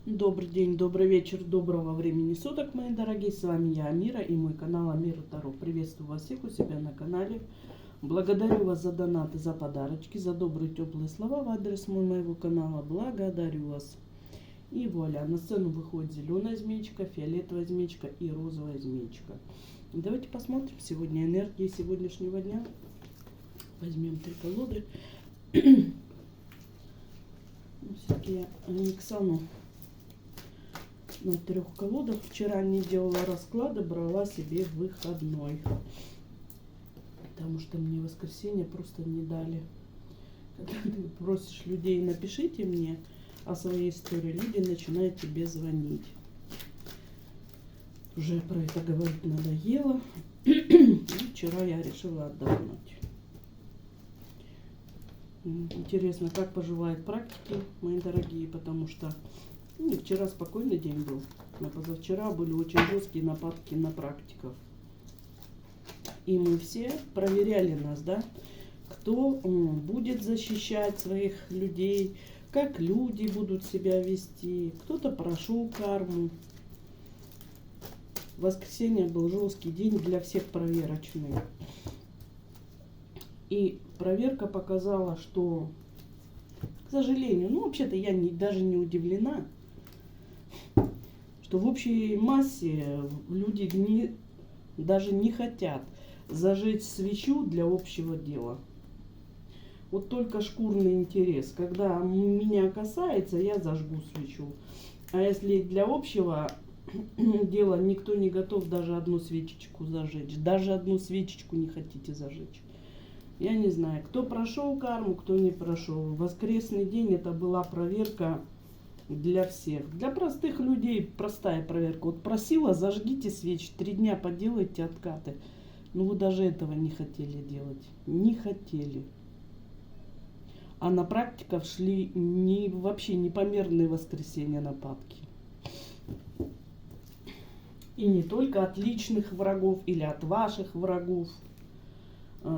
Добрый день, добрый вечер, доброго времени суток, мои дорогие. С вами я, Амира, и мой канал Амира Таро. Приветствую вас всех у себя на канале. Благодарю вас за донаты, за подарочки, за добрые теплые слова в адрес моего канала. Благодарю вас. И вуаля, на сцену выходит зеленая змеечка, фиолетовая змеечка и розовая змеечка. Давайте посмотрим сегодня энергии сегодняшнего дня. Возьмем 3 колоды. Все-таки я не ксану на 3 колодах. Вчера не делала расклады, брала себе выходной. Потому что мне в воскресенье просто не дали. Когда ты просишь людей, напишите мне о своей истории, люди начинают тебе звонить. Уже про это говорить надоело. И вчера я решила отдохнуть. Интересно, как поживают практики, мои дорогие, потому что вчера спокойный день был, а позавчера были очень жесткие нападки на практиков. И мы все проверяли нас, да, кто будет защищать своих людей, как люди будут себя вести, кто-то прошел карму. Воскресенье был жесткий день для всех проверочный. И проверка показала, что, к сожалению, вообще-то я даже не удивлена, что в общей массе люди даже не хотят зажечь свечу для общего дела. Вот только шкурный интерес. Когда меня касается, я зажгу свечу. А если для общего дела никто не готов даже одну свечечку зажечь, даже одну свечечку не хотите зажечь. Я не знаю, кто прошел карму, кто не прошел. Воскресный день это была проверка для всех. Для простых людей простая проверка. Вот просила, зажгите свечи, 3 дня поделайте откаты. Но вы даже этого не хотели делать. Не хотели. А на практиках шли вообще непомерные воскресенья нападки. И не только от личных врагов или от ваших врагов.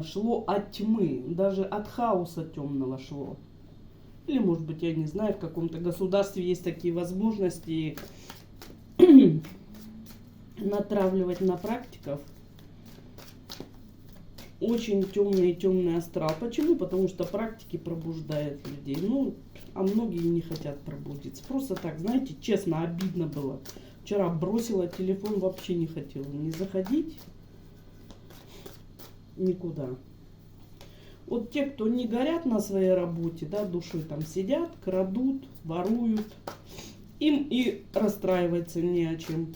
Шло от тьмы, даже от хаоса темного шло. Или, может быть, я не знаю, в каком-то государстве есть такие возможности натравливать на практиков очень темный астрал. Почему? Потому что практики пробуждают людей. А многие не хотят пробудиться. Просто так, знаете, честно, обидно было. Вчера бросила телефон, вообще не хотела не заходить никуда. Вот те, кто не горят на своей работе, да, душой там сидят, крадут, воруют, им и расстраиваться не о чем.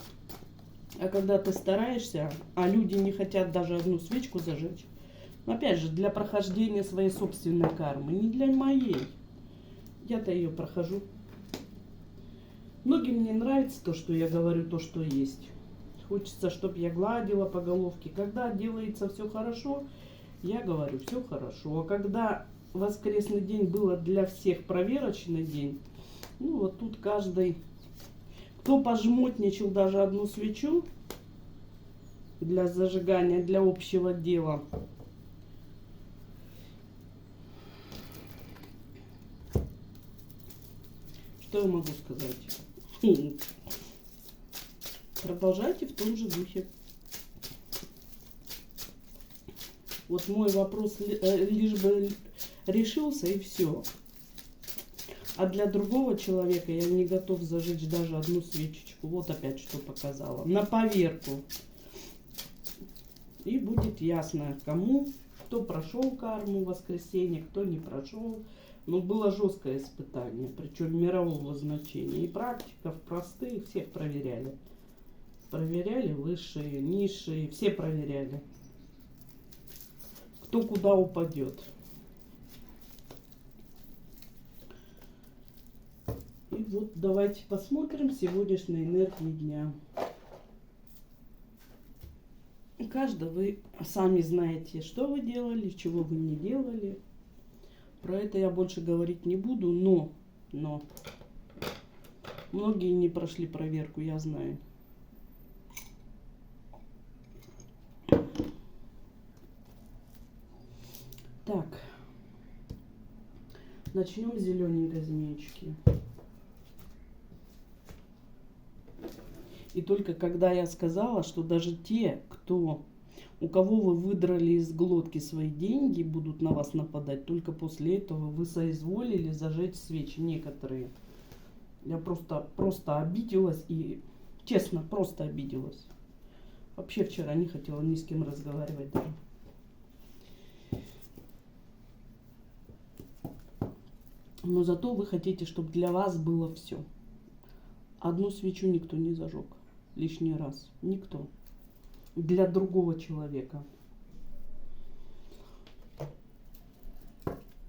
А когда ты стараешься, а люди не хотят даже одну свечку зажечь, опять же, для прохождения своей собственной кармы, не для моей. Я-то ее прохожу. Многим не нравится то, что я говорю, то, что есть. Хочется, чтобы я гладила по головке. Когда делается все хорошо, я говорю, все хорошо. А когда воскресный день было для всех проверочный день, вот тут каждый, кто пожмотничал даже одну свечу для зажигания, для общего дела, что я могу сказать? Продолжайте в том же духе. Вот мой вопрос лишь бы решился, и все. А для другого человека я не готов зажечь даже одну свечечку. Вот опять что показала. На поверку. И будет ясно, кто прошел карму в воскресенье, кто не прошел. Но было жесткое испытание, причем мирового значения. И практиков, простых, всех проверяли. Проверяли высшие, низшие, все проверяли. Кто куда упадет. И вот давайте посмотрим сегодняшние энергии дня. Каждый вы сами знаете, что вы делали, чего вы не делали. Про это я больше говорить не буду, но многие не прошли проверку, я знаю. Так, начнем с зелененькой змеечки. И только когда я сказала, что даже те, у кого вы выдрали из глотки свои деньги, будут на вас нападать, только после этого вы соизволили зажечь свечи некоторые. Я просто обиделась и, честно, просто обиделась. Вообще вчера не хотела ни с кем разговаривать даже. Но зато вы хотите, чтобы для вас было все. Одну свечу никто не зажег лишний раз. Никто. Для другого человека.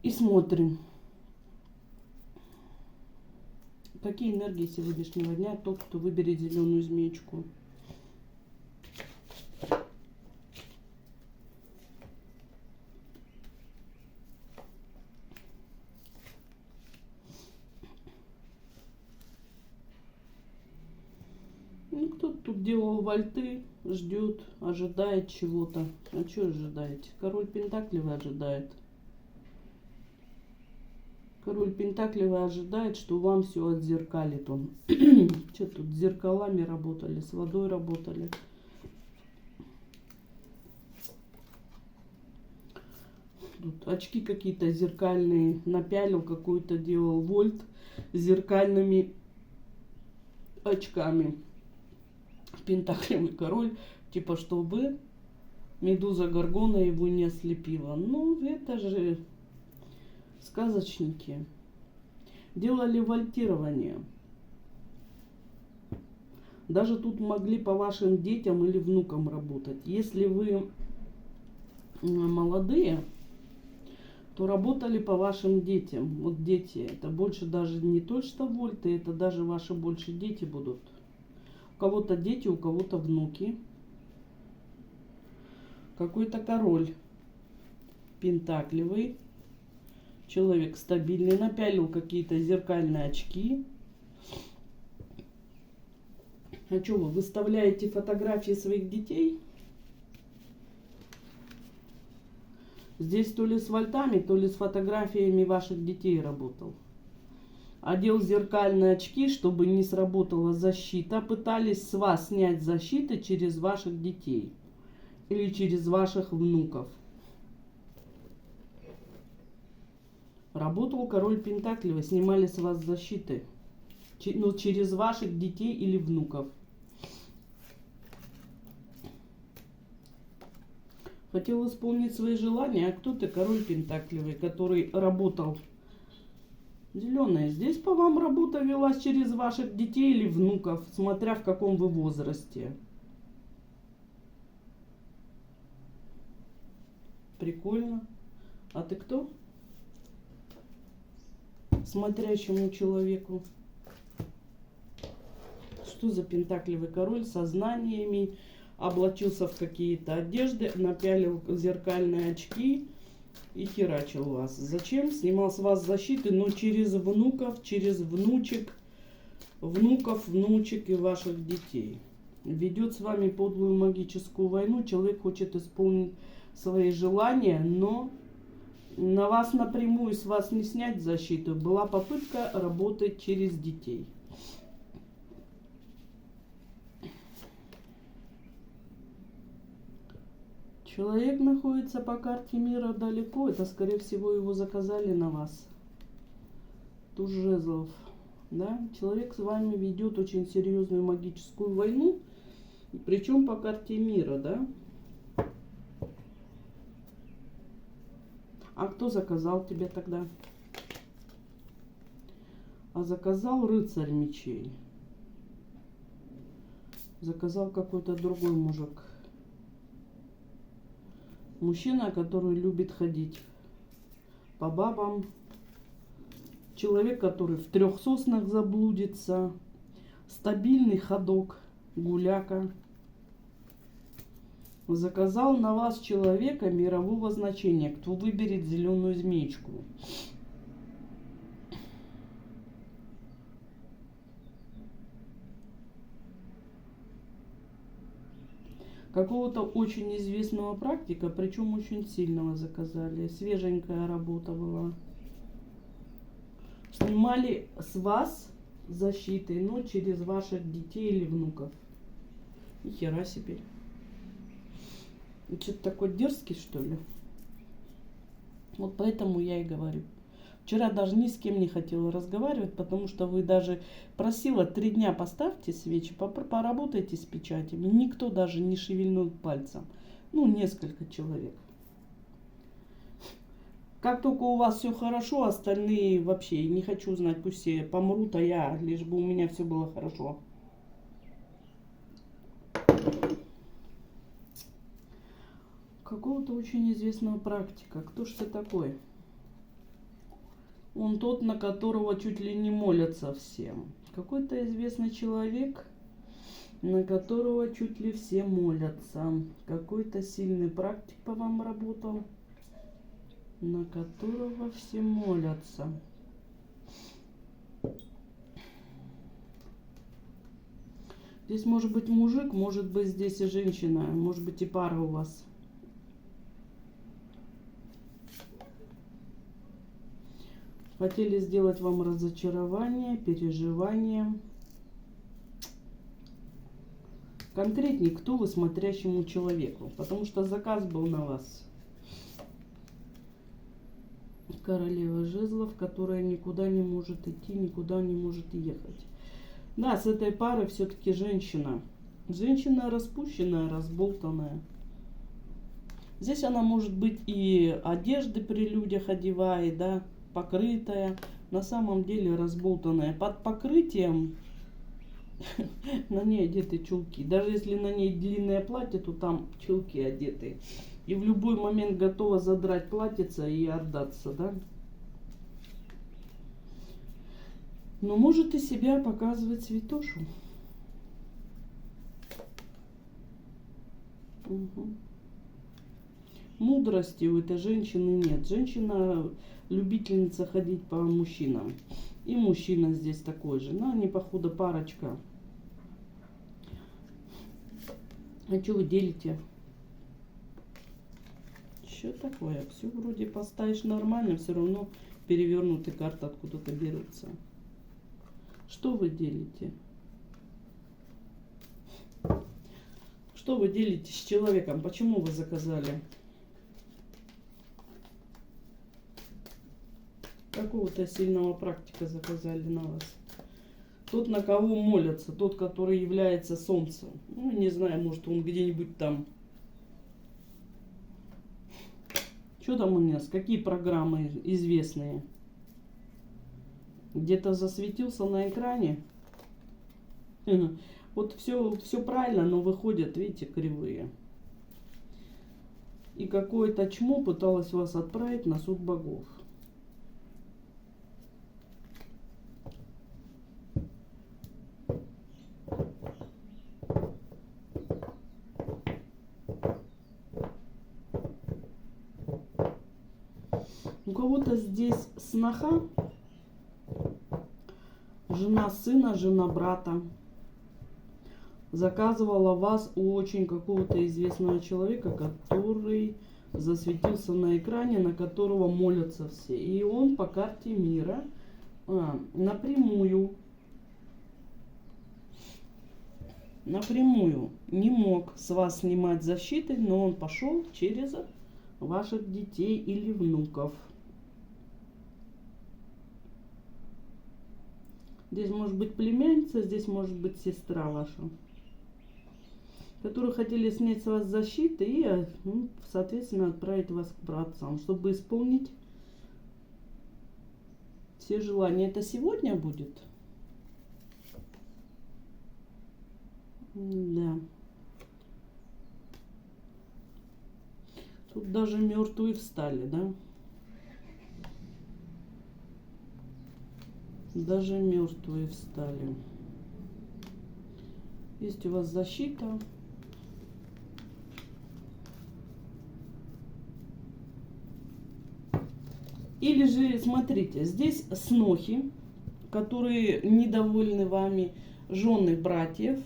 И смотрим, какие энергии сегодняшнего дня тот, кто выберет зеленую змеечку. Ну, кто-то тут делал вальты, ждет, ожидает чего-то. А что ожидаете? Король Пентаклевый ожидает. Король Пентаклевый ожидает, что вам все отзеркалит он. Что тут с зеркалами работали, с водой работали. Тут очки какие-то зеркальные напялил, какой-то делал вольт с зеркальными очками. Пентаклевый король, типа, чтобы Медуза Горгона его не ослепила. Ну, это же сказочники. Делали вольтирование. Даже тут могли по вашим детям или внукам работать. Если вы молодые, то работали по вашим детям. Вот дети, это больше даже не то, что вольты, это даже ваши больше дети будут. У кого-то дети, у кого-то внуки. Какой-то король Пентаклевый. Человек стабильный, напялил какие-то зеркальные очки. А что, вы выставляете фотографии своих детей? Здесь то ли с вольтами, то ли с фотографиями ваших детей работал. Одел зеркальные очки, чтобы не сработала защита. Пытались с вас снять защиты через ваших детей. Или через ваших внуков. Работал король Пентаклевый, снимали с вас защиты. Ну, через ваших детей или внуков. Хотел исполнить свои желания, а кто-то король Пентаклевый, который работал. Зеленая, здесь по вам работа велась через ваших детей или внуков, смотря в каком вы возрасте. Прикольно. А ты кто? Смотрящему человеку. Что за Пентаклевый король со знаниями, облачился в какие-то одежды, напялил зеркальные очки и херачил вас. Зачем? Снимал с вас защиты, но через внуков, через внучек, внуков, внучек и ваших детей. Ведет с вами подлую магическую войну. Человек хочет исполнить свои желания, но на вас напрямую с вас не снять защиту. Была попытка работать через детей. Человек находится по карте мира далеко. Это, скорее всего, его заказали на вас. Туз жезлов. Да? Человек с вами ведет очень серьезную магическую войну. Причем по карте мира, да? А кто заказал тебе тогда? А заказал рыцарь мечей. Заказал какой-то другой мужик. Мужчина, который любит ходить по бабам. Человек, который в 3 соснах заблудится. Стабильный ходок, гуляка. Заказал на вас человека мирового значения, кто выберет зеленую змеечку. Какого-то очень известного практика, причем очень сильного заказали. Свеженькая работа была. Снимали с вас защиты, но через ваших детей или внуков. И хера себе. Что-то такой дерзкий, что ли? Вот поэтому я и говорю. Вчера даже ни с кем не хотела разговаривать, потому что вы даже просила 3 дня поставьте свечи, поработайте с печатями. Никто даже не шевельнул пальцем. Ну, несколько человек. Как только у вас все хорошо, остальные вообще не хочу знать, пусть все помрут, а я, лишь бы у меня все было хорошо. Какого-то очень известного практика. Кто ж это такой? Он тот, на которого чуть ли не молятся всем. Какой-то известный человек, на которого чуть ли все молятся. Какой-то сильный практик по вам работал, на которого все молятся. Здесь может быть мужик, может быть здесь и женщина, может быть и пара у вас. Хотели сделать вам разочарование, переживание. Конкретнее, кто вы смотрящему человеку, потому что заказ был на вас. Королева жезлов, которая никуда не может идти, никуда не может ехать. Да, с этой пары все-таки женщина. Женщина распущенная, разболтанная. Здесь она может быть и одежды при людях одевает, да, покрытая, на самом деле разболтанная. Под покрытием на ней одеты чулки. Даже если на ней длинное платье, то там чулки одеты. И в любой момент готова задрать платьице и отдаться, да. Но может и себя показывать святошу. Угу. Мудрости у этой женщины нет. Женщина любительница ходить по мужчинам. И мужчина здесь такой же. Ну, они, походу, парочка. А что вы делите? Что такое? Все вроде поставишь нормально, все равно перевернутые карты откуда-то берутся. Что вы делите? Что вы делите с человеком? Почему вы заказали? Какого-то сильного практика заказали на вас. Тот, на кого молятся, тот, который является солнцем. Ну, не знаю, может он где-нибудь там. Что там у нас? Какие программы известные? Где-то засветился на экране? Вот все правильно, но выходят, видите, кривые. И какое-то чмо пыталось вас отправить на суд богов. У кого-то здесь сноха, жена сына, жена брата, заказывала вас у очень какого-то известного человека, который засветился на экране, на которого молятся все. И он по карте мира напрямую не мог с вас снимать защиты, но он пошел через ваших детей или внуков. Здесь может быть племянница, здесь может быть сестра ваша, которые хотели снять с вас защиты и, ну, соответственно, отправить вас к праотцам, чтобы исполнить все желания. Это сегодня будет? Да. Тут даже мертвые встали, да? Даже мертвые встали. Есть у вас защита. Или же, смотрите, здесь снохи, которые недовольны вами, жены братьев,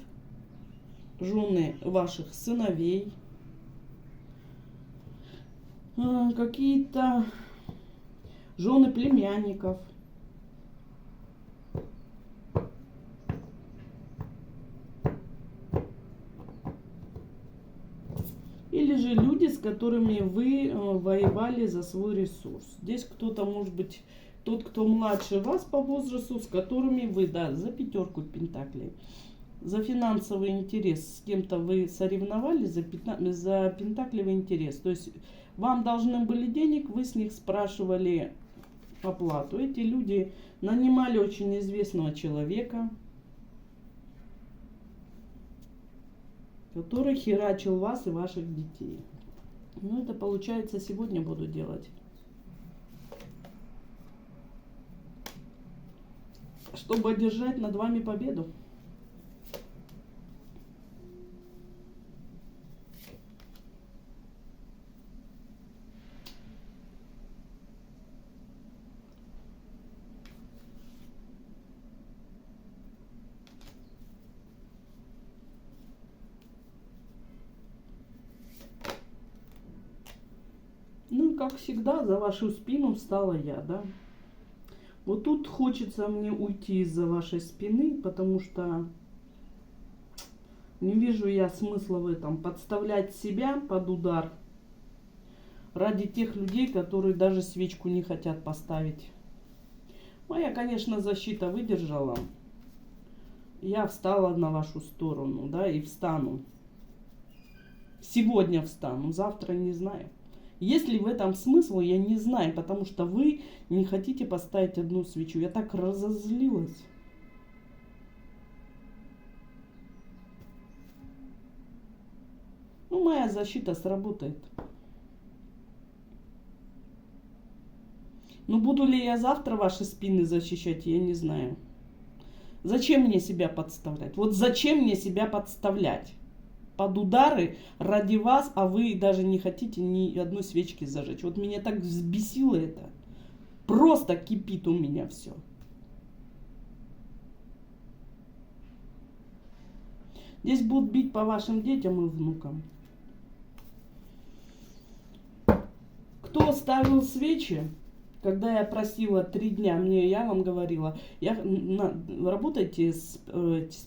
жены ваших сыновей, какие-то жены племянников. люди, с которыми вы воевали за свой ресурс. Здесь кто-то, может быть, тот, кто младше вас по возрасту, с которыми вы, да, за 5 пентаклей, за финансовый интерес, с кем-то вы соревновались за пентаклевый интерес. То есть вам должны были денег, вы с них спрашивали оплату. Эти люди нанимали очень известного человека, который херачил вас и ваших детей. Ну, это получается сегодня буду делать. Чтобы одержать над вами победу. Ну и как всегда, за вашу спину встала я, да. Вот тут хочется мне уйти из-за вашей спины, потому что не вижу я смысла в этом. Подставлять себя под удар ради тех людей, которые даже свечку не хотят поставить. Моя, конечно, защита выдержала. Я встала на вашу сторону, да, и встану. Сегодня встану, завтра не знаю. Есть ли в этом смысл, я не знаю, потому что вы не хотите поставить одну свечу. Я так разозлилась. Ну, моя защита сработает. Но буду ли я завтра ваши спины защищать, я не знаю. Зачем мне себя подставлять? Вот зачем мне себя подставлять? Под удары ради вас, а вы даже не хотите ни одной свечки зажечь. Вот меня так взбесило это. Просто кипит у меня все. Здесь будут бить по вашим детям и внукам. Кто ставил свечи, когда я просила 3 дня, я вам говорила, работайте с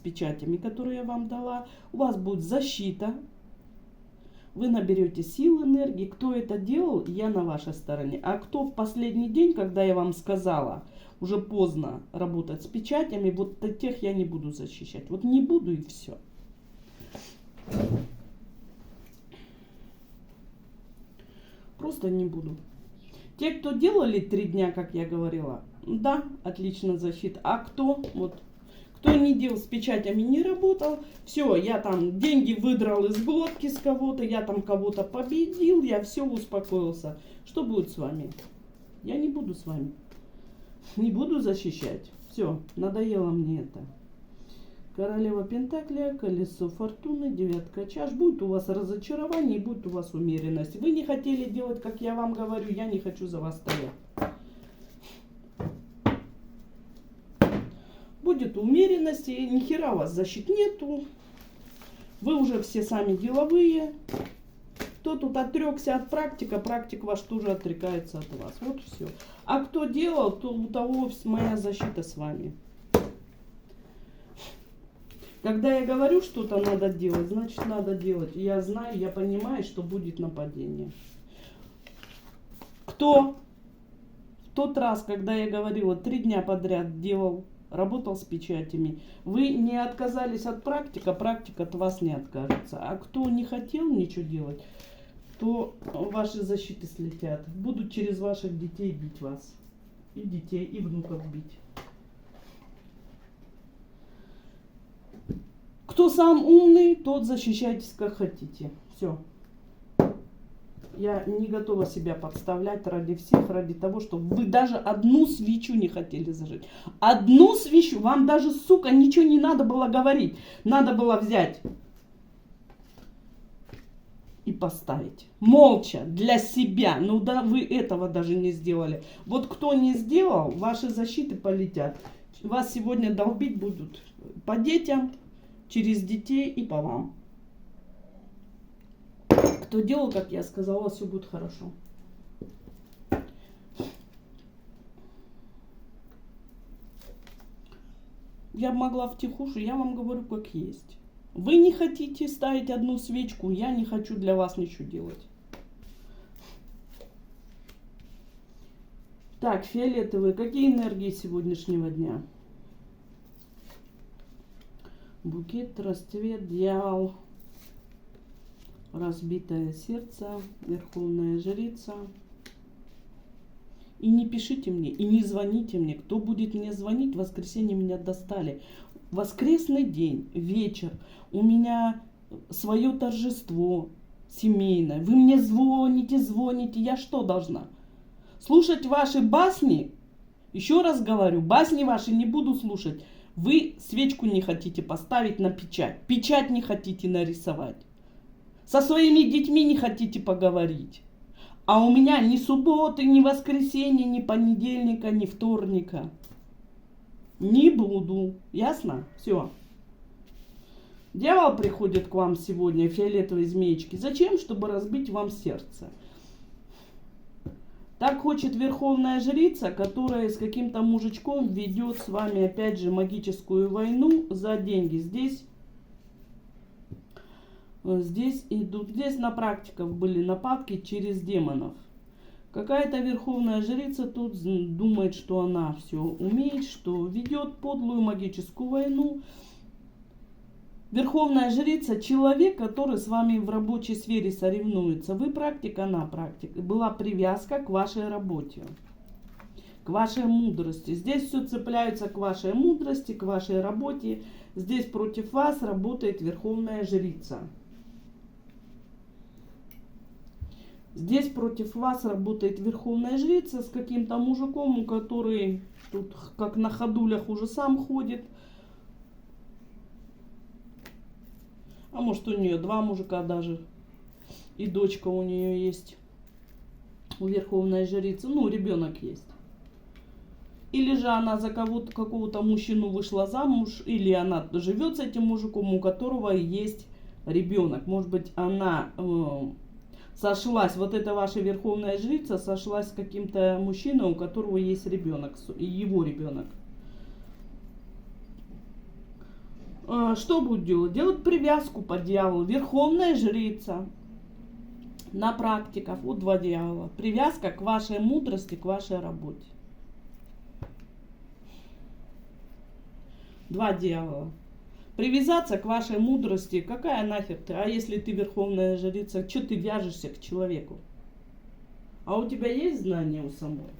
печатями, которые я вам дала, у вас будет защита, вы наберете сил, энергии. Кто это делал, я на вашей стороне. А кто в последний день, когда я вам сказала, уже поздно работать с печатями, вот тех я не буду защищать. Вот не буду и все. Просто не буду. Те, кто делали 3 дня, как я говорила, да, отлично защита. А кто не делал с печатями, не работал, все, я там деньги выдрал из глотки с кого-то, я там кого-то победил, я все, успокоился. Что будет с вами? Я не буду с вами. Не буду защищать. Все, надоело мне это. Королева Пентаклей, колесо фортуны, 9 чаш. Будет у вас разочарование, и будет у вас умеренность. Вы не хотели делать, как я вам говорю, я не хочу за вас стоять. Будет умеренность, и ни хера у вас защит нету. Вы уже все сами деловые. Кто тут отрекся от практика, практик ваш тоже отрекается от вас. Вот все. А кто делал, то у того моя защита с вами. Когда я говорю, что-то надо делать, значит надо делать. Я знаю, я понимаю, что будет нападение. Кто в тот раз, когда я говорила, 3 дня подряд делал, работал с печатями, вы не отказались от практика, практик от вас не откажется. А кто не хотел ничего делать, то ваши защиты слетят. Будут через ваших детей бить вас. И детей, и внуков бить. Кто сам умный, тот защищайтесь как хотите. Все. Я не готова себя подставлять ради всех, ради того, чтобы вы даже одну свечу не хотели зажечь. Одну свечу. Вам даже, сука, ничего не надо было говорить. Надо было взять и поставить. Молча, для себя. Ну да, вы этого даже не сделали. Вот кто не сделал, ваши защиты полетят. Вас сегодня долбить будут по детям, через детей и по вам. Кто делал, как я сказала, все будет хорошо. Я могла втихушку, я вам говорю, как есть. Вы не хотите ставить одну свечку, я не хочу для вас ничего делать. Так, фиолетовые. Какие энергии сегодняшнего дня? Букет, расцвет, дьявол, разбитое сердце, верховная жрица. И не пишите мне, и не звоните мне. Кто будет мне звонить, в воскресенье меня достали. Воскресный день, вечер, у меня свое торжество семейное. Вы мне звоните, я что должна? Слушать ваши басни? Еще раз говорю, басни ваши не буду слушать. Вы свечку не хотите поставить на печать, печать не хотите нарисовать. Со своими детьми не хотите поговорить. А у меня ни субботы, ни воскресенья, ни понедельника, ни вторника. Не буду. Ясно? Все. Дьявол приходит к вам сегодня, фиолетовые змеечки. Зачем? Чтобы разбить вам сердце. Так хочет верховная жрица, которая с каким-то мужичком ведет с вами опять же магическую войну за деньги. Здесь на практиках были нападки через демонов. Какая-то верховная жрица тут думает, что она все умеет, что ведет подлую магическую войну. Верховная жрица — человек, который с вами в рабочей сфере соревнуется. Вы практик, она практик. Была привязка к вашей работе, к вашей мудрости. Здесь все цепляются к вашей мудрости, к вашей работе. Здесь против вас работает верховная жрица. Здесь против вас работает верховная жрица с каким-то мужиком, который тут как на ходулях уже сам ходит. А может, у нее 2 мужика даже. И дочка у нее есть. У верховной жрицы. Ну, ребенок есть. Или же она за кого-то, какого-то мужчину вышла замуж. Или она живет с этим мужиком, у которого есть ребенок. Может быть, она сошлась, вот эта ваша верховная жрица сошлась с каким-то мужчиной, у которого есть ребенок. И его ребенок. Что будет делать? Делать привязку по дьяволу. Верховная жрица на практиках. Вот 2 дьявола. Привязка к вашей мудрости, к вашей работе. 2 дьявола. Привязаться к вашей мудрости. Какая нахер ты? А если ты верховная жрица, что ты вяжешься к человеку? А у тебя есть знания у самой?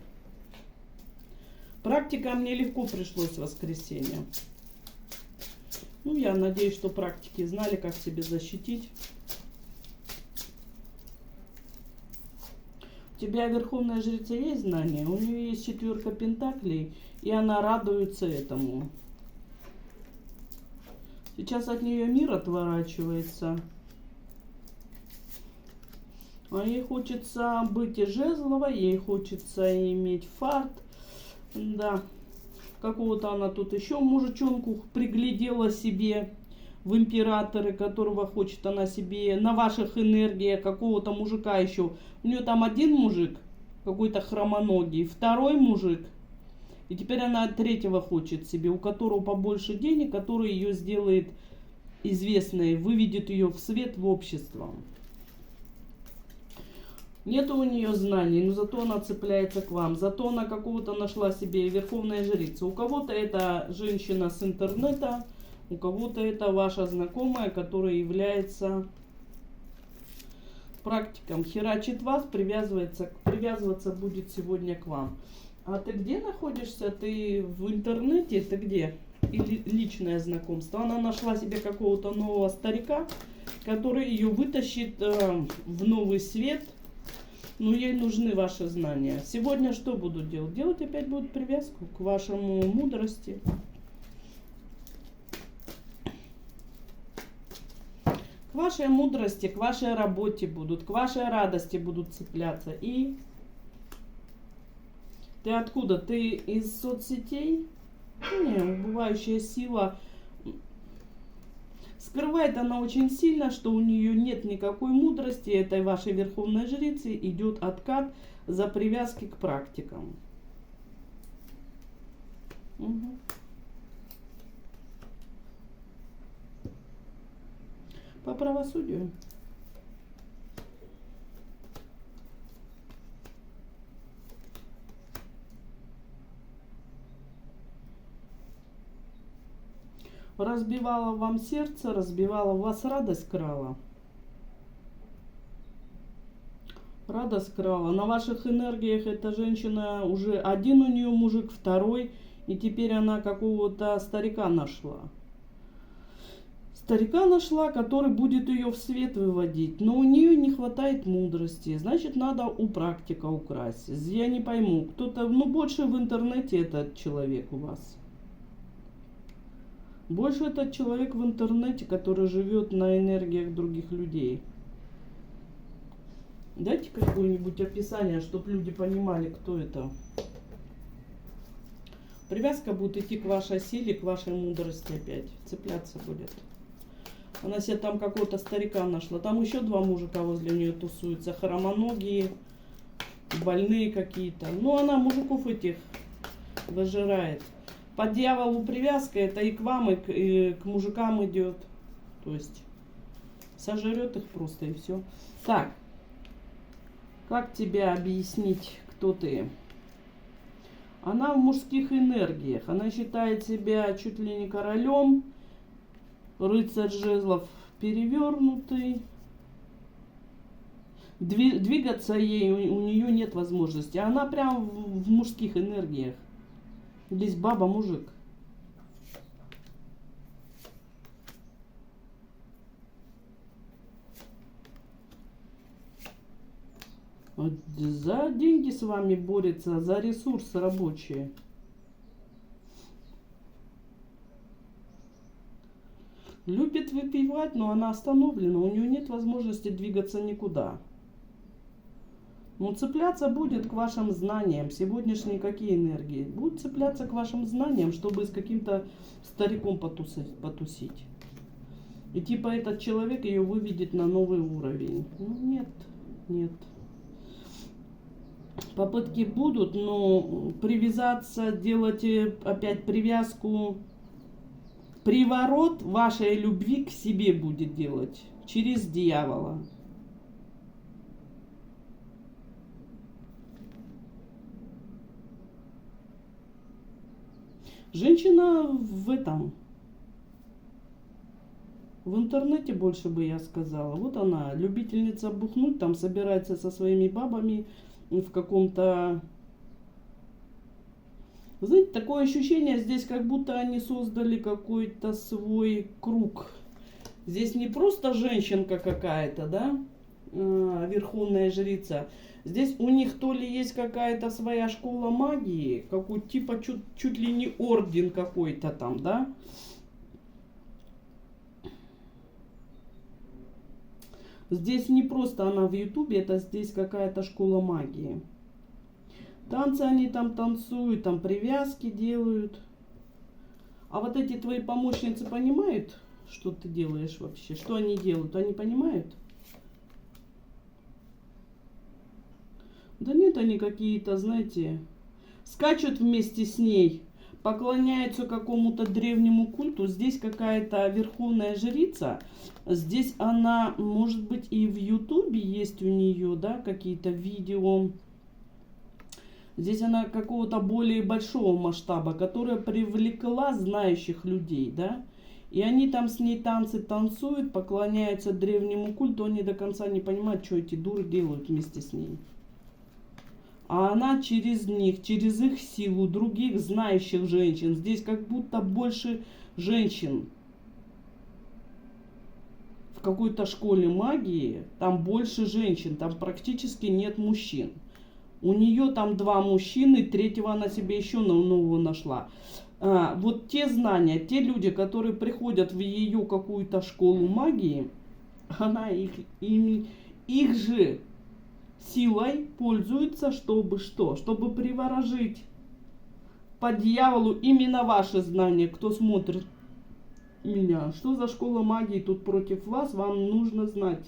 Практика мне легко пришлось в воскресенье. Ну, я надеюсь, что практики знали, как себя защитить. У тебя верховная жрица есть знания? У нее есть 4 пентаклей, и она радуется этому. Сейчас от нее мир отворачивается. А ей хочется быть и жезловой, ей хочется иметь фарт. Да. Какого-то она тут еще мужичонку приглядела себе в императоры, которого хочет она себе на ваших энергиях, какого-то мужика еще. У нее там один мужик, какой-то хромоногий, 2 мужик. И теперь она 3-го хочет себе, у которого побольше денег, который ее сделает известной, выведет ее в свет, в общество. Нету у нее знаний, но зато она цепляется к вам. Зато она какого-то нашла себе верховная жрица. У кого-то это женщина с интернета, у кого-то это ваша знакомая, которая является практиком. Херачит вас, привязываться будет сегодня к вам. А ты где находишься? Ты в интернете? Ты где? Или личное знакомство? Она нашла себе какого-то нового старика, который ее вытащит в новый свет. Но ей нужны ваши знания. Сегодня что будут делать? Делать опять будут привязку к вашему мудрости. К вашей мудрости, к вашей работе будут, к вашей радости будут цепляться. И ты откуда? Ты из соцсетей? Не, убывающая сила. Скрывает она очень сильно, что у нее нет никакой мудрости. Этой вашей верховной жрицы идет откат за привязки к практикам. Угу. По правосудию. разбивала вам сердце, разбивала вас, радость крала. Радость крала. На ваших энергиях эта женщина уже один у нее мужик, второй. И теперь она какого-то старика нашла. Старика нашла, который будет ее в свет выводить. Но у нее не хватает мудрости. Значит, надо у практика украсть. Я не пойму. Кто-то, ну, больше в интернете этот человек у вас. Больше этот человек в интернете, который живет на энергиях других людей. Дайте какое-нибудь описание, чтобы люди понимали, кто это. Привязка будет идти к вашей силе, к вашей мудрости опять. Цепляться будет. Она себе там какого-то старика нашла. Там еще два мужика возле нее тусуются. Хромоногие, больные какие-то. Ну, она мужиков этих выжирает. По дьяволу привязка, это и к вам, и к мужикам идет. То есть сожрет их просто и все. Так, как тебе объяснить, кто ты? Она в мужских энергиях. Она считает себя чуть ли не королем. Рыцарь жезлов перевернутый. Двигаться ей у нее нет возможности. Она прям в мужских энергиях. Здесь баба, мужик. Вот за деньги с вами борется, за ресурсы рабочие. Любит выпивать, но она остановлена. У нее нет возможности двигаться никуда. Но цепляться будет к вашим знаниям. Сегодняшние какие энергии? Будет цепляться к вашим знаниям, чтобы с каким-то стариком потусить. И типа этот человек ее выведет на новый уровень. Ну нет, нет. Попытки будут, но привязаться, делать опять привязку. Приворот вашей любви к себе будет делать через дьявола. Женщина в этом, в интернете больше бы я сказала. Вот она, любительница бухнуть, там собирается со своими бабами в каком-то... Знаете, такое ощущение здесь, как будто они создали какой-то свой круг. Здесь не просто женщинка какая-то, да, верховная жрица. Здесь у них то ли есть какая-то своя школа магии, какой типа чуть ли не орден какой-то там, да. Здесь не просто она в Ютубе, это здесь какая-то школа магии. Танцы они там танцуют, там привязки делают. А вот эти твои помощницы понимают, что ты делаешь вообще? Что они делают? Они понимают? Да нет, они какие-то, знаете, скачут вместе с ней, поклоняются какому-то древнему культу. Здесь какая-то верховная жрица. Здесь она, может быть, и в Ютубе есть у нее, да, какие-то видео. Здесь она какого-то более большого масштаба, которая привлекла знающих людей, да. И они там с ней танцы танцуют, поклоняются древнему культу. Они до конца не понимают, что эти дуры делают вместе с ней. А она через них, через их силу, других знающих женщин. Здесь как будто больше женщин. В какой-то школе магии там больше женщин, там практически нет мужчин. У нее там два мужчины, третьего она себе еще нового нашла. Вот те знания, те люди, которые приходят в ее какую-то школу магии, она их же силой пользуется, чтобы что? Чтобы приворожить по дьяволу именно ваши знания. Кто смотрит меня? Что за школа магии тут против вас? Вам нужно знать.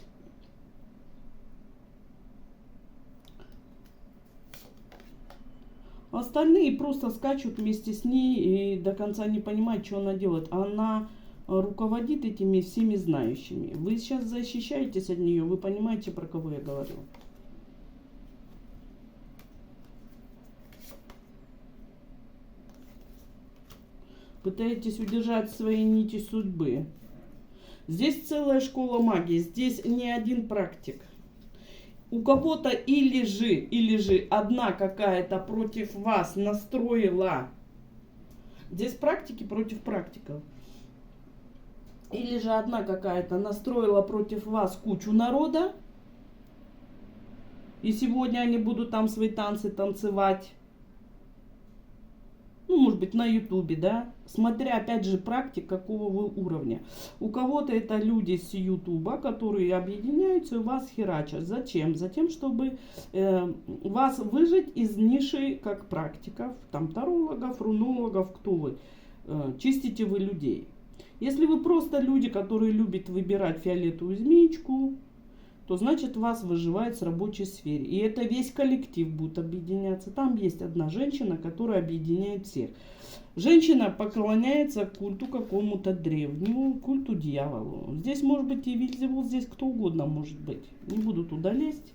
Остальные просто скачут вместе с ней и до конца не понимают, что она делает. Она руководит этими всеми знающими. Вы сейчас защищаетесь от нее, вы понимаете, про кого я говорю. Пытаетесь удержать свои нити судьбы. Здесь целая школа магии. Здесь не один практик. У кого-то или же одна какая-то против вас настроила. Здесь практики против практиков. Или же одна какая-то настроила против вас кучу народа. И сегодня они будут там свои танцы танцевать. Ну, может быть, на ютубе, да. Смотря, опять же, практик, какого вы уровня. У кого-то это люди с ютуба, которые объединяются и вас херачат. Зачем? Затем, чтобы вас выжать из ниши как практиков, там, тарологов, рунологов, кто вы. Чистите вы людей. Если вы просто люди, которые любят выбирать фиолетовую змеечку, то значит вас выживает с рабочей сферы. И это весь коллектив будет объединяться. Там есть одна женщина, которая объединяет всех. Женщина поклоняется культу какому-то древнему, культу дьяволу. Здесь может быть и Вельзевул, здесь кто угодно может быть. Не буду туда лезть.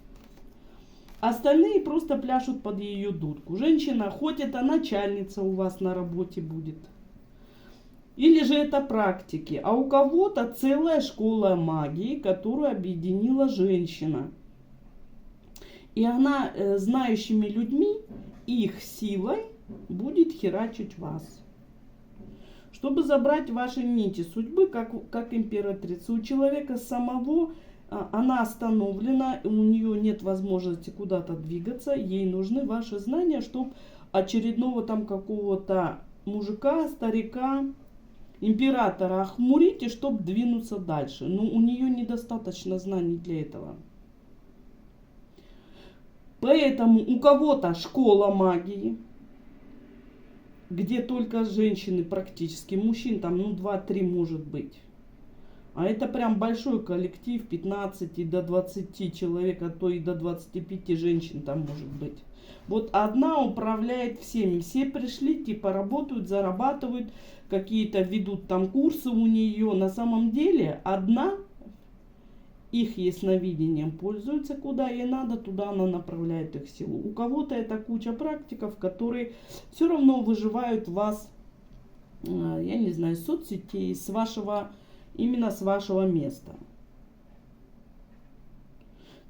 Остальные просто пляшут под ее дудку. Женщина, хоть это начальница у вас на работе будет, или же это практики. А у кого-то целая школа магии, которую объединила женщина. И она знающими людьми, их силой будет херачить вас. Чтобы забрать ваши нити судьбы, как императрица. У человека самого она остановлена, у нее нет возможности куда-то двигаться. Ей нужны ваши знания, чтобы очередного там какого-то мужика, старика, императора охмурить, и чтобы двинуться дальше. Но у нее недостаточно знаний для этого. Поэтому у кого-то школа магии, где только женщины практически, мужчин там 2-3 может быть. А это прям большой коллектив, 15 и до 20 человек, а то и до 25 женщин там может быть. Вот одна управляет всеми. Все пришли, типа работают, зарабатывают, какие-то ведут там курсы у нее. На самом деле одна их ясновидением пользуется, куда ей надо, туда она направляет их силу. У кого-то это куча практиков, которые все равно выживают вас, я не знаю, из соцсетей, с вашего, именно с вашего места.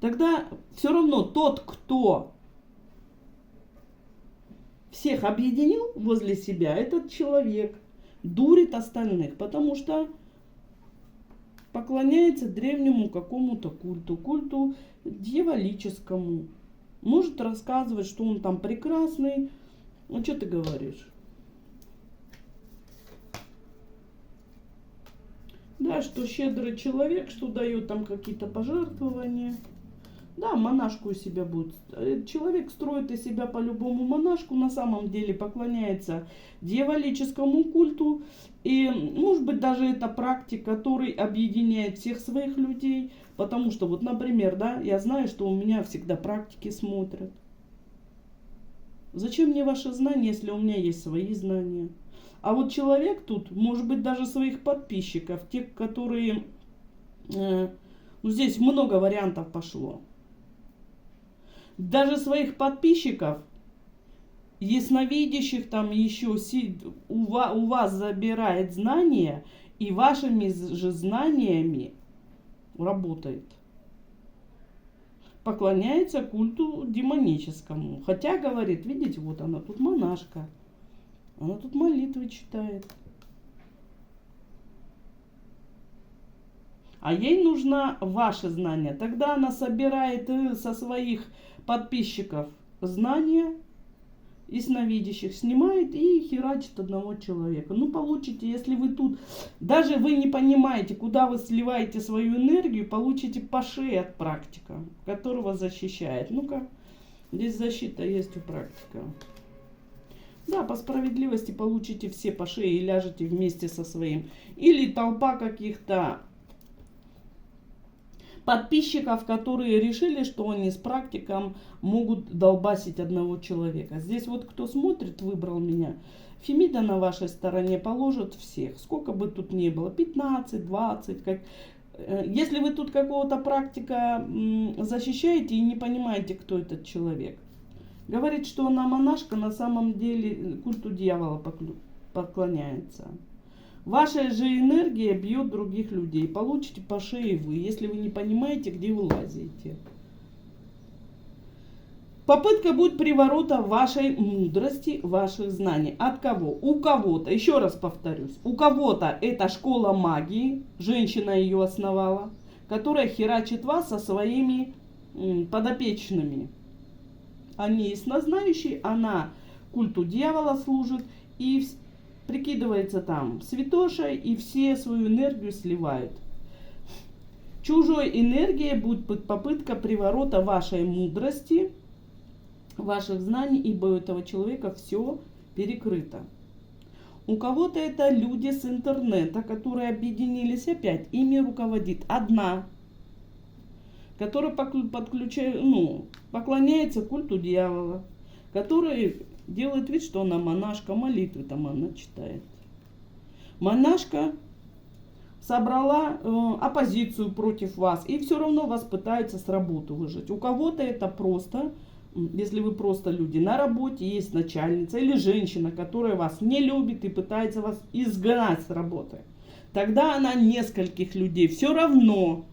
Тогда все равно тот, кто всех объединил возле себя, этот человек дурит остальных, потому что поклоняется древнему какому-то культу дьяволическому. Может рассказывать, что он там прекрасный. Ну, что ты говоришь? Да, что щедрый человек, что дает там какие-то пожертвования. Да, монашку из себя будет. Человек строит из себя по-любому монашку, на самом деле поклоняется дьяволическому культу. И, может быть, даже это практик, который объединяет всех своих людей. Потому что, вот, например, да, я знаю, что у меня всегда практики смотрят. Зачем мне ваши знания, если у меня есть свои знания? А вот человек тут, может быть, даже своих подписчиков, те, которые... ну, здесь много вариантов пошло. Даже своих подписчиков, ясновидящих, там еще у вас забирает знания и вашими же знаниями работает. Поклоняется культу демоническому. Хотя, говорит, видите, вот она тут монашка. Она тут молитвы читает. А ей нужно ваше знание. Тогда она собирает со своих подписчиков знания, ясновидящих, снимает и херачит одного человека. Ну, получите, если вы тут, даже вы не понимаете, куда вы сливаете свою энергию, получите по шее от практика, которого защищает. Ну-ка, здесь защита есть у практика. Да, по справедливости получите все по шее и ляжете вместе со своим. Или толпа каких-то подписчиков, которые решили, что они с практиком могут долбасить одного человека. Здесь вот кто смотрит, выбрал меня. Фемида на вашей стороне положит всех. Сколько бы тут ни было, 15, 20. Как... Если вы тут какого-то практика защищаете и не понимаете, кто этот человек. Говорит, что она монашка, на самом деле культу дьявола поклоняется. Ваша же энергия бьет других людей. Получите по шее вы, если вы не понимаете, где вы лазите. Попытка будет приворота вашей мудрости, ваших знаний. От кого? У кого-то, еще раз повторюсь, у кого-то это школа магии, женщина ее основала, которая херачит вас со своими подопечными. Они яснознающие, она культу дьявола служит и прикидывается там святошей и все свою энергию сливают. Чужой энергией будет попытка приворота вашей мудрости, ваших знаний, ибо у этого человека все перекрыто. У кого-то это люди с интернета, которые объединились опять, ими руководит одна, которая поклоняется культу дьявола, которая делает вид, что она монашка, молитвы там она читает. Монашка собрала оппозицию против вас, и все равно вас пытается с работы выжать. У кого-то это просто, если вы просто люди на работе, есть начальница или женщина, которая вас не любит и пытается вас изгнать с работы. Тогда она нескольких людей все равно,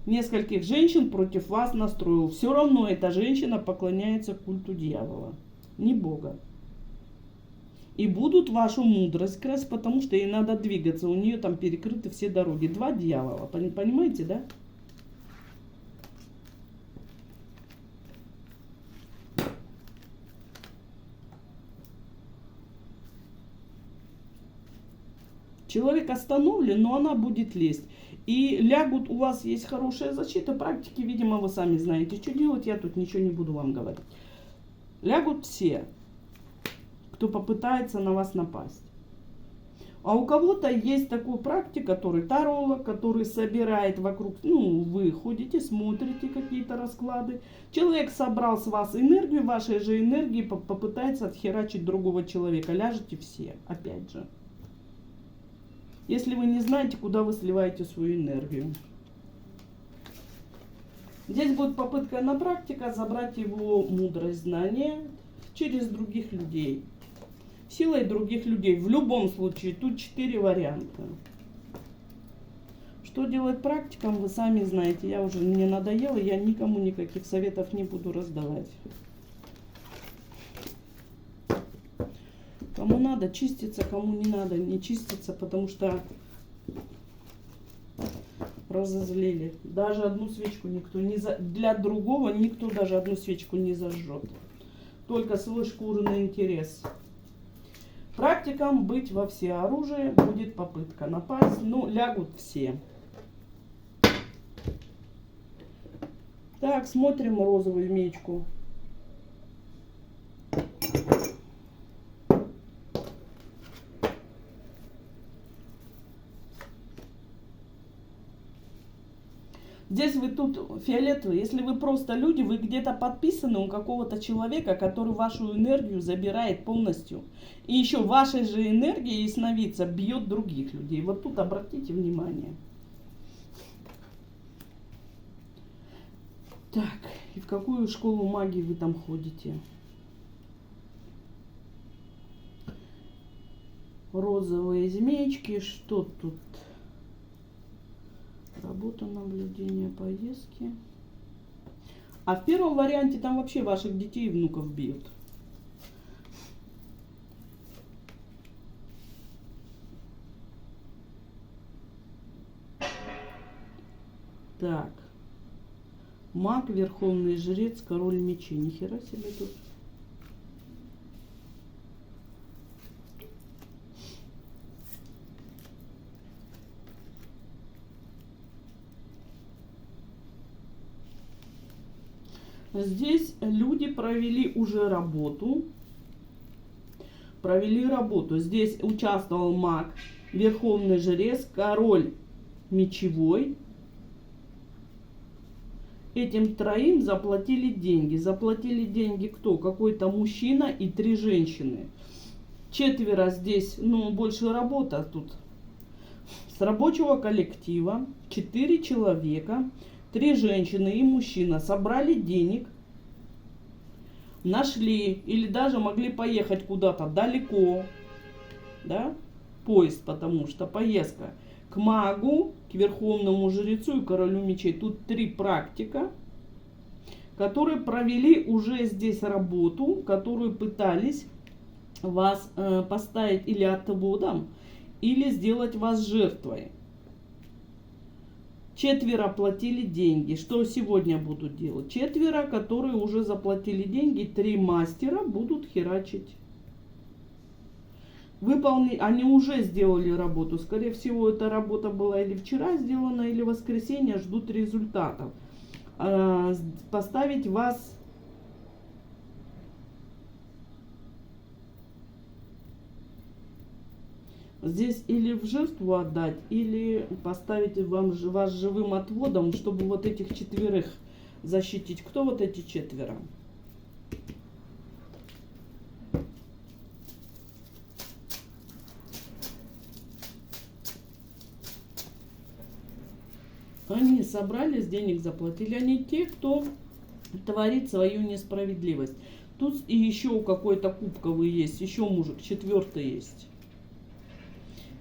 нескольких женщин против вас настроила. Все равно эта женщина поклоняется культу дьявола, не Бога. И будут вашу мудрость красть, потому что ей надо двигаться. У нее там перекрыты все дороги. Два дьявола. Понимаете, да? Человек остановлен, но она будет лезть. И лягут, у вас есть хорошая защита, практики, видимо, вы сами знаете, что делать, я тут ничего не буду вам говорить. Лягут все, кто попытается на вас напасть. А у кого-то есть такой практик, который таролог, который собирает вокруг, вы ходите, смотрите какие-то расклады. Человек собрал с вас энергию, вашей же энергии попытается отхерачить другого человека. Ляжете все, опять же. Если вы не знаете, куда вы сливаете свою энергию. Здесь будет попытка на практика забрать его мудрость, знания через других людей. Силой других людей. В любом случае, тут 4 варианта. Что делать практикам, вы сами знаете. Я уже мне надоело, я никому никаких советов не буду раздавать. Кому надо чиститься, кому не надо не чиститься, потому что разозлили. Даже одну свечку никто не для другого никто даже одну свечку не зажжет. Только свой шкурный интерес. Практикам быть во всеоружии будет попытка напасть, лягут все. Так, смотрим розовую мечку. Здесь вы тут фиолетовый. Если вы просто люди, вы где-то подписаны у какого-то человека, который вашу энергию забирает полностью. И еще вашей же энергией ясновидца бьет других людей. Вот тут обратите внимание. Так, и в какую школу магии вы там ходите? Розовые змеечки, что тут? Работа, наблюдение, поездки. А в первом варианте там вообще ваших детей и внуков бьют. Так. Маг, верховный жрец, король мечей. Нихера себе тут. Здесь люди провели уже работу. Здесь участвовал маг, верховный жрец, король мечевой. Этим троим заплатили деньги. Заплатили деньги кто? Какой-то мужчина и 3 женщины. 4 здесь, больше работа тут. С рабочего коллектива 4 человека. 3 женщины и мужчина собрали денег, нашли или даже могли поехать куда-то далеко, да, поезд, потому что поездка к магу, к верховному жрецу и королю мечей. Тут 3 практика, которые провели уже здесь работу, которые пытались вас поставить или отводом, или сделать вас жертвой. 4 платили деньги. Что сегодня будут делать? 4, которые уже заплатили деньги, 3 мастера будут херачить. Они уже сделали работу. Скорее всего, эта работа была или вчера сделана, или в воскресенье, ждут результатов. Поставить вас здесь или в жертву отдать, или поставить вас живым отводом, чтобы вот этих 4 защитить. Кто вот эти 4? Они собрались, денег заплатили. Они те, кто творит свою несправедливость. Тут и еще какой-то кубковый есть, еще мужик, 4 есть.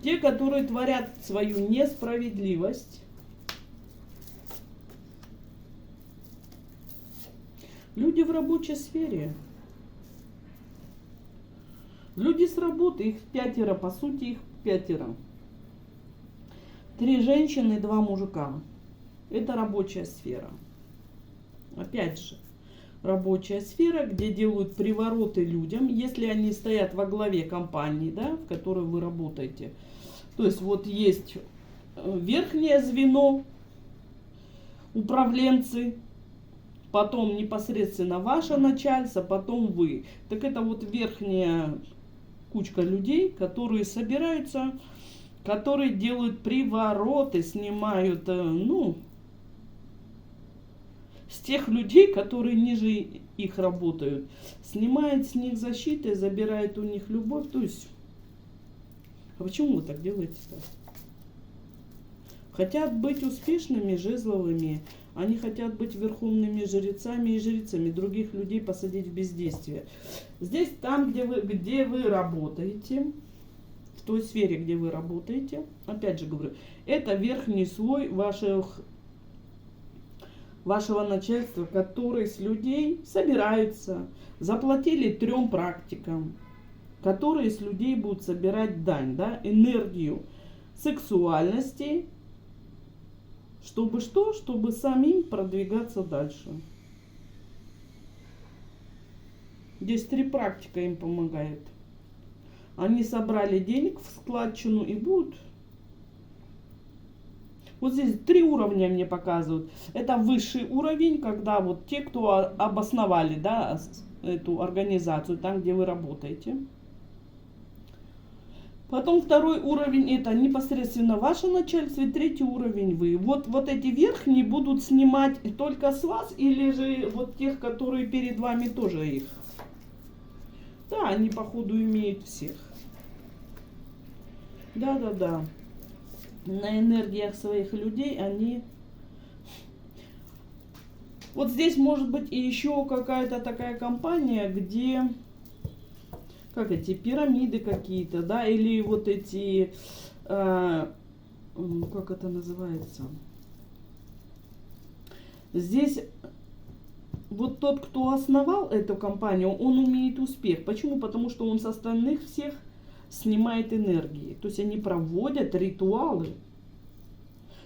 Те, которые творят свою несправедливость. Люди в рабочей сфере. Люди с работы, их 5, по сути их 5. 3 женщины, 2 мужика. Это рабочая сфера. Опять же, рабочая сфера, где делают привороты людям, если они стоят во главе компании, да, в которой вы работаете. То есть вот есть верхнее звено, управленцы, потом непосредственно ваше начальство, потом вы. Так это вот верхняя кучка людей, которые собираются, которые делают привороты, снимают, с тех людей, которые ниже их работают, снимает с них защиты, забирает у них любовь. То есть, а почему вы так делаете-то? Хотят быть успешными, жезловыми, они хотят быть верховными жрецами и жрицами, других людей посадить в бездействие. Здесь, там, где вы работаете, в той сфере, где вы работаете, опять же говорю, это верхний слой вашего начальства, которые с людей собираются, заплатили 3 практикам, которые с людей будут собирать дань, да, энергию сексуальности, чтобы что? Чтобы самим продвигаться дальше. Здесь 3 практика им помогает. Они собрали денег в складчину и будут. Вот здесь 3 уровня мне показывают. Это высший уровень, когда вот те, кто обосновали, да, эту организацию, там, где вы работаете. Потом 2 уровень, это непосредственно ваше начальство, и 3 уровень вы. Вот эти верхние будут снимать только с вас, или же вот тех, которые перед вами, тоже их. Да, они походу имеют всех. Да. На энергиях своих людей они... Вот здесь может быть и еще какая-то такая компания, где... Как эти пирамиды какие-то, да, или вот эти... как это называется? Здесь... Вот тот, кто основал эту компанию, он умеет успех. Почему? Потому что он с остальных всех снимает энергии. То есть они проводят ритуалы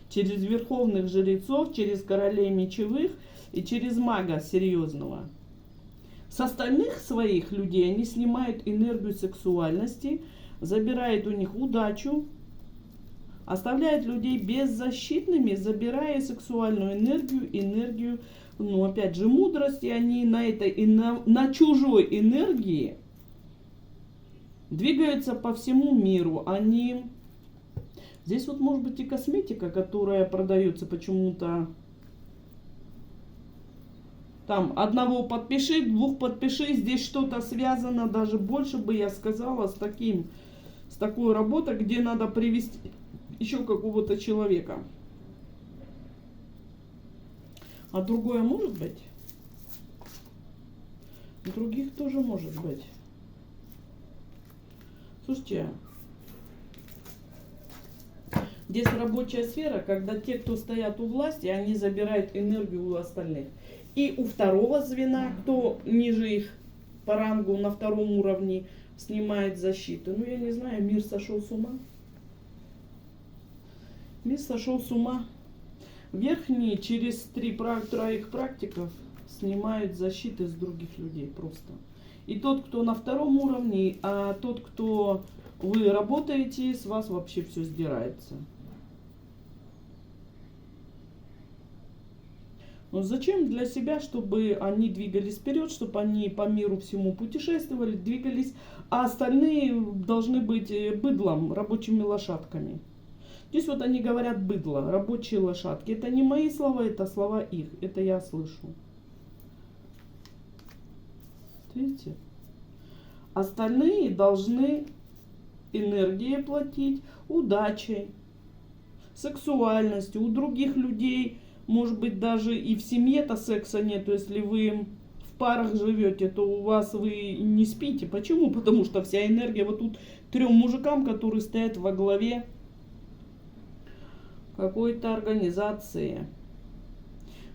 через верховных жрецов, через королей мечевых и через мага серьезного. С остальных своих людей они снимают энергию сексуальности, забирают у них удачу, оставляют людей беззащитными, забирая сексуальную энергию, опять же, мудрости. Они на чужой энергии двигаются по всему миру. Здесь вот может быть и косметика, которая продается почему-то. Там 1 подпиши, 2 подпиши, здесь что-то связано, даже больше бы я сказала, с такой работой, где надо привести еще какого-то человека. А другое может быть? Других тоже может быть. Слушайте, Здесь рабочая сфера, когда те, кто стоят у власти, они забирают энергию у остальных. И у второго звена, кто ниже их по рангу на втором уровне, снимает защиту. Ну, я не знаю, мир сошел с ума. Мир сошел с ума. Верхние через троих практиков снимают защиты с других людей просто. И тот, кто на втором уровне, а тот, кто вы работаете, с вас вообще все сдирается. Но зачем? Для себя, чтобы они двигались вперед, чтобы они по миру всему путешествовали, двигались, а остальные должны быть быдлом, рабочими лошадками. Здесь вот они говорят быдло, рабочие лошадки. Это не мои слова, это слова их. Это я слышу. Видите? Остальные должны энергией платить, удачей, сексуальностью. У других людей, может быть, даже и в семье-то секса нет. Если вы в парах живете, то у вас вы не спите. Почему? Потому что вся энергия вот тут 3 мужикам, которые стоят во главе какой-то организации.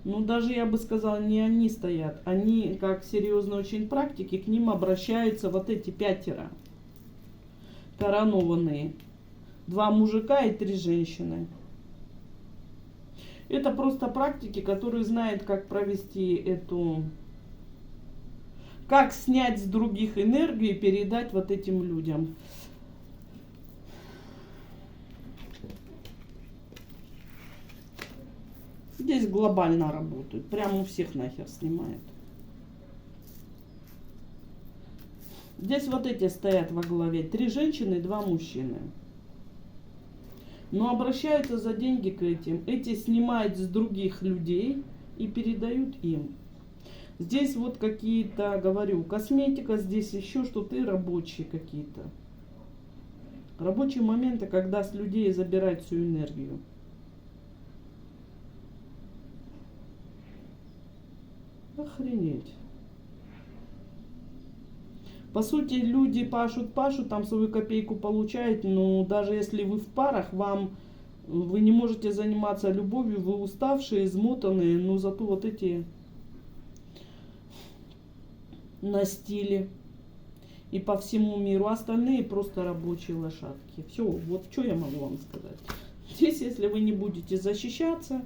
Ну, даже я бы сказала, не они стоят. Они, как серьезные очень практики, к ним обращаются вот эти 5 коронованные. 2 мужика и 3 женщины. Это просто практики, которые знают, как провести эту... Как снять с других энергию и передать вот этим людям. Здесь глобально работают. Прямо у всех нахер снимают. Здесь вот эти стоят во главе. 3 женщины и 2 мужчины. Но обращаются за деньги к этим. Эти снимают с других людей и передают им. Здесь вот какие-то, говорю, косметика, здесь еще что-то и рабочие какие-то. Рабочие моменты, когда с людей забирают всю энергию. Охренеть. По сути, люди пашут, там свою копейку получают, но даже если вы в парах, вы не можете заниматься любовью, вы уставшие, измотанные, но зато вот эти на стиле и по всему миру, остальные просто рабочие лошадки. Все, вот что я могу вам сказать. Здесь, если вы не будете защищаться,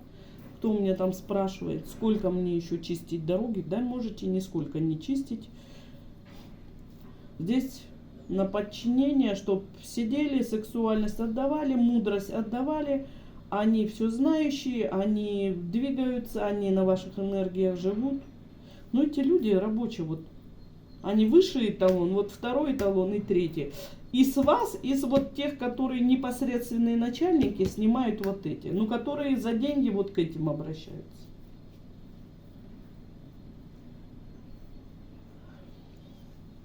кто меня там спрашивает, сколько мне еще чистить дороги, да, можете нисколько не чистить. Здесь на подчинение, чтобы сидели, сексуальность отдавали, мудрость отдавали. Они все знающие, они двигаются, они на ваших энергиях живут. Но эти люди рабочие, вот они высший эталон, вот 2-й эталон и 3-й. И с вас, из вот тех, которые непосредственные начальники, снимают вот эти. Ну, которые за деньги вот к этим обращаются.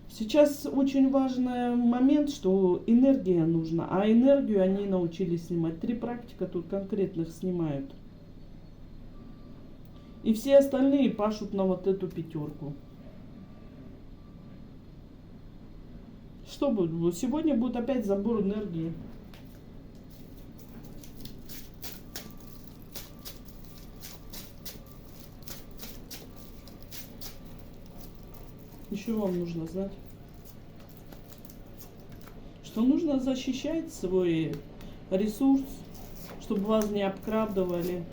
Сейчас очень важный момент, что энергия нужна, а энергию они научились снимать. 3 практика тут конкретных снимают. И все остальные пашут на вот эту 5. Что будет? Сегодня будет опять забор энергии. Еще вам нужно знать, что нужно защищать свой ресурс, чтобы вас не обкрадывали.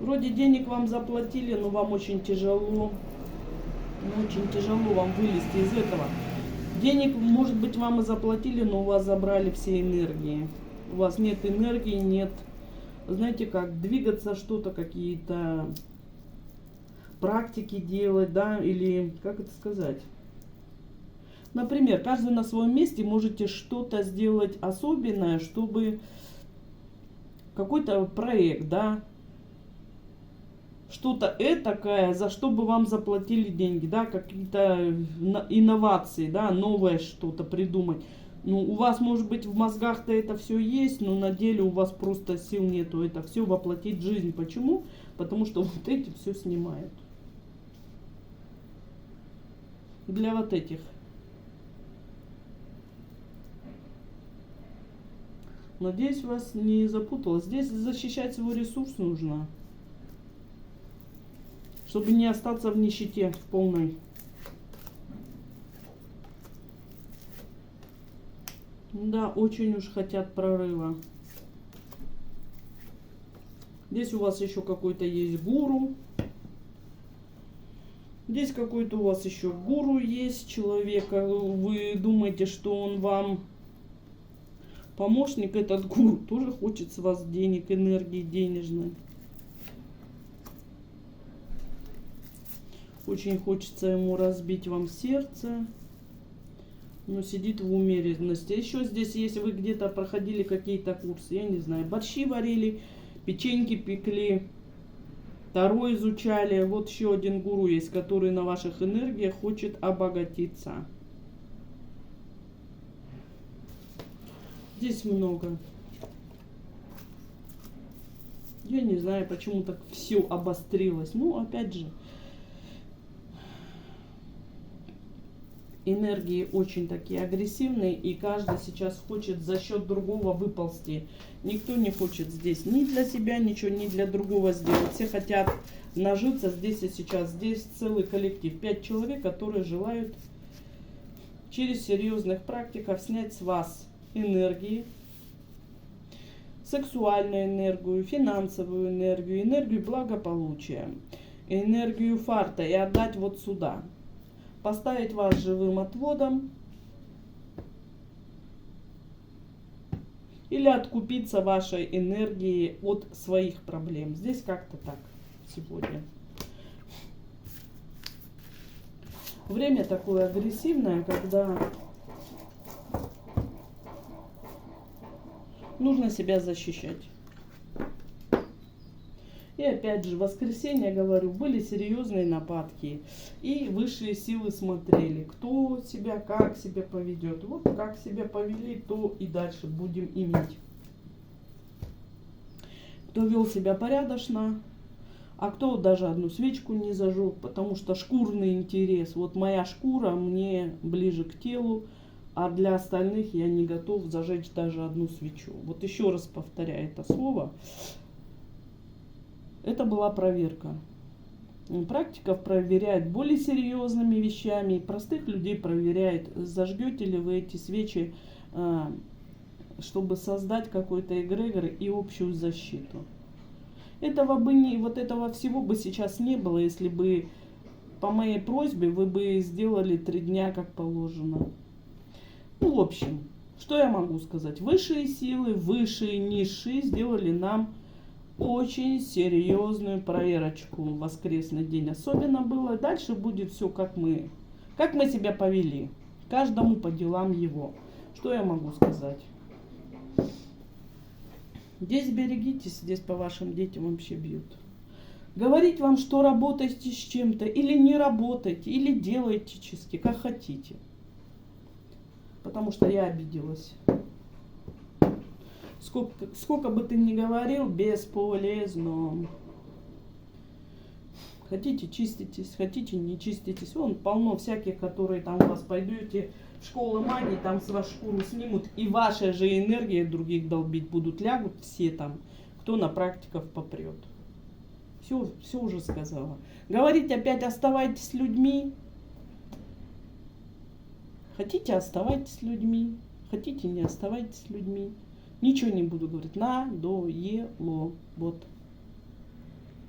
Вроде денег вам заплатили, но вам очень тяжело. Очень тяжело вам вылезти из этого. Денег, может быть, вам и заплатили, но у вас забрали все энергии. У вас нет энергии, нет, знаете как, двигаться что-то, какие-то практики делать, да, или, как это сказать. Например, каждый на своем месте можете что-то сделать особенное, чтобы какой-то проект, да, что-то этакое, за что бы вам заплатили деньги, да, какие-то инновации, да, новое что-то придумать. Ну, у вас, может быть, в мозгах-то это все есть, но на деле у вас просто сил нету это все воплотить в жизнь. Почему? Потому что вот эти все снимают. Для вот этих. Надеюсь, вас не запуталось. Здесь защищать свой ресурс нужно, чтобы не остаться в нищете в полной. Да, очень уж хотят прорыва. Здесь у вас еще какой-то есть гуру. Здесь какой-то у вас еще гуру есть человека. Вы думаете, что он вам помощник? Этот гуру тоже хочет с вас денег, энергии денежной. Очень хочется ему разбить вам сердце. Но сидит в умеренности. Еще здесь, если вы где-то проходили какие-то курсы, я не знаю, борщи варили, печеньки пекли, Таро изучали. Вот еще один гуру есть, который на ваших энергиях хочет обогатиться. Здесь много. Я не знаю, почему так все обострилось. Ну, опять же, энергии очень такие агрессивные, и каждый сейчас хочет за счет другого выползти. Никто не хочет здесь ни для себя ничего, ни для другого сделать. Все хотят нажиться здесь и сейчас. Здесь целый коллектив, 5 человек, которые желают через серьезных практиков снять с вас энергии, сексуальную энергию, финансовую энергию, энергию благополучия, энергию фарта и отдать вот сюда. Поставить вас живым отводом или откупиться вашей энергией от своих проблем. Здесь как-то так сегодня. Время такое агрессивное, когда нужно себя защищать. И опять же, в воскресенье, говорю, были серьезные нападки. И высшие силы смотрели, кто себя, как себя поведет. Вот как себя повели, то и дальше будем иметь. Кто вел себя порядочно, а кто даже одну свечку не зажег, потому что шкурный интерес. Вот моя шкура мне ближе к телу, а для остальных я не готов зажечь даже одну свечу. Вот еще раз повторяю это слово. Это была проверка. Практиков проверяет более серьезными вещами. Простых людей проверяет, зажгете ли вы эти свечи, чтобы создать какой-то эгрегор и общую защиту. Этого бы не, вот этого всего бы сейчас не было, если бы по моей просьбе вы бы сделали 3 дня как положено. Ну, в общем, что я могу сказать? Высшие силы, высшие, низшие сделали нам очень серьезную проверочку в воскресный день. Особенно было. Дальше будет все как мы себя повели. Каждому по делам его. Что я могу сказать? Здесь берегитесь, здесь по вашим детям вообще бьют. Говорить вам, что работайте с чем-то, или не работайте, или делайте чистки, как хотите. Потому что я обиделась. Сколько бы ты ни говорил, бесполезно. Хотите, чиститесь, хотите, не чиститесь. Вон полно всяких, которые там у вас пойдете в школу магии, там с вас шкуру снимут, и ваша же энергия других долбить будут. Лягут все там, кто на практиков попрет. Все уже сказала. Говорить опять оставайтесь с людьми. Хотите, оставайтесь с людьми. Хотите, не оставайтесь с людьми. Ничего не буду говорить. Надоело. Вот.